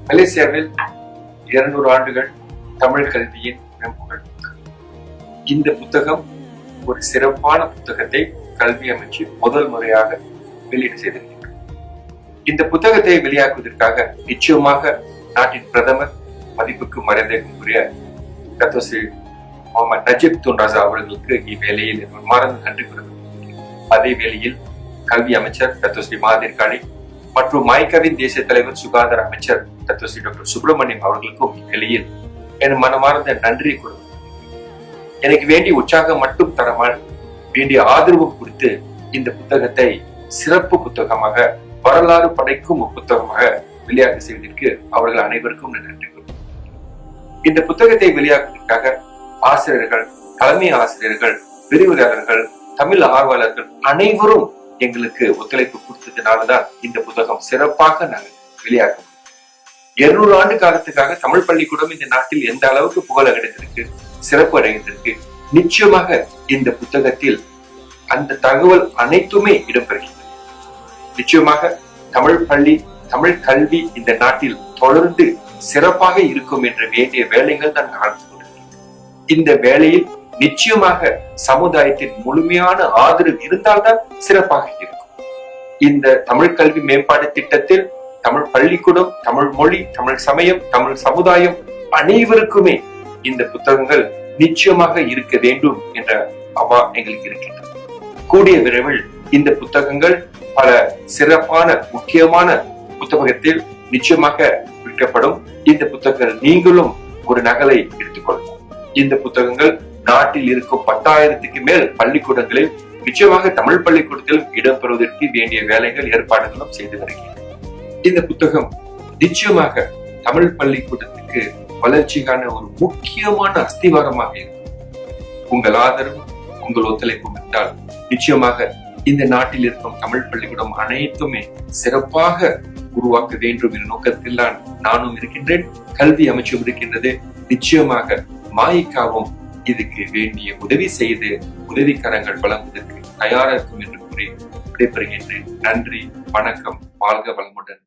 மலேசியாவில் 200 ஆண்டுகள் தமிழ் கல்வியின் மேம்புகள். இந்த புத்தகம் ஒரு சிறப்பான புத்தகத்தை கல்வி அமைச்சு முதல் முறையாக வெளியீடு செய்திருக்கிறார். இந்த புத்தகத்தை வெளியாக்குவதற்காக நிச்சயமாக நாட்டின் பிரதமர் மதிப்புக்கு மரியாதைக்குரிய Datuk Seri Mohammed Najib Tun Raza அவர்களுக்கு இவ்வேளையில் மறந்து நன்றி கூறுகிறேன். அதே வேளையில் கல்வி அமைச்சர் டத்தோஸ்ரீ மகாதீர் காளி மற்றும் மைக்காவின் தேசிய தலைவர் சுகாதார அமைச்சர் டத்தோஸ்ரீ டாக்டர் சுப்பிரமணியம் அவர்களுக்கும் இவ்வேளையில் என் மனமார்ந்த நன்றி கூறுகிறேன். எனக்கு வேண்டிய உற்சாகம் மட்டும் தரமால் வேண்டிய ஆதரவும் கொடுத்து இந்த புத்தகத்தை சிறப்பு புத்தகமாக, வரலாறு படைக்கும் புத்தகமாக வெளியாக செய்வதற்கு அவர்கள் அனைவருக்கும் நன்றி கூறுகிறேன். இந்த புத்தகத்தை வெளியாக்குவதற்காக ஆசிரியர்கள், தலைமை ஆசிரியர்கள், விரிவுரையாளர்கள், தமிழ் ஆர்வலர்கள் அனைவரும் எங்களுக்கு ஒத்துழைப்பு கொடுத்ததுனாலதான் இந்த புத்தகம் சிறப்பாக நாங்கள் வெளியாக 200 ஆண்டு காலத்துக்காக தமிழ் பள்ளிக்கூடம் இந்த நாட்டில் எந்த அளவுக்கு புகழ் அடைந்திருக்கு, சிறப்பு அடைந்திருக்கு. நிச்சயமாக இந்த புத்தகத்தில் அந்த தகவல் அனைத்துமே இடம்பெறுகின்றன. நிச்சயமாக தமிழ் பள்ளி, தமிழ் கல்வி இந்த நாட்டில் தொடர்ந்து சிறப்பாக இருக்கும் என்ற வேண்டிய வேலைகள் தான் நடந்து கொண்டிருக்கிறது. இந்த வேலையில் நிச்சயமாக சமுதாயத்தின் முழுமையான ஆதரவு இருந்தால்தான் சிறப்பாக இருக்கும். இந்த தமிழ் கல்வி மேம்பாடு திட்டத்தில் தமிழ் பள்ளிக்கூடம், தமிழ் மொழி, தமிழ் சமயம், தமிழ் சமுதாயம் அனைவருக்குமே இந்த புத்தகங்கள் நிச்சயமாக இருக்க வேண்டும் என்ற அவா எங்களுக்கு இருக்கின்றது. கூடிய விரைவில் இந்த புத்தகங்கள் பல சிறப்பான முக்கியமான புத்தகத்தில் நிச்சயமாக விற்கப்படும். இந்த புத்தகங்கள் நீங்களும் ஒரு நகலை எடுத்துக்கொள்ளலாம். இந்த புத்தகங்கள் நாட்டில் இருக்கும் 10,000க்கு மேல் பள்ளிக்கூடங்களில் நிச்சயமாக தமிழ் பள்ளிக்கூடத்தில் இடம்பெறுவதற்கு வேண்டிய வேலைகள், ஏற்பாடுகளும் செய்து வருகிறது. இந்த புத்தகம் நிச்சயமாக தமிழ் பள்ளிக்கூடத்துக்கு வளர்ச்சிக்கான ஒரு முக்கியமான அஸ்திவாரமாக இருக்கும். உங்கள் ஆதரவு, உங்கள் ஒத்துழைப்பு விட்டால் நிச்சயமாக இந்த நாட்டில் இருக்கும் தமிழ் பள்ளிக்கூடம் அனைத்துமே சிறப்பாக உருவாக்க வேண்டும் என்ற நோக்கத்தில் நானும் இருக்கின்றேன், கல்வி அமைச்சும் இருக்கின்றது. நிச்சயமாக மாயிக்காவும் இதுக்கு வேண்டிய உதவி செய்து உதவிக்கரங்கள் வழங்குவதற்கு தயாரா இருக்கும் என்று கூறி விடைபெறுகின்றேன். நன்றி, வணக்கம், வாழ்க வளமுடன்.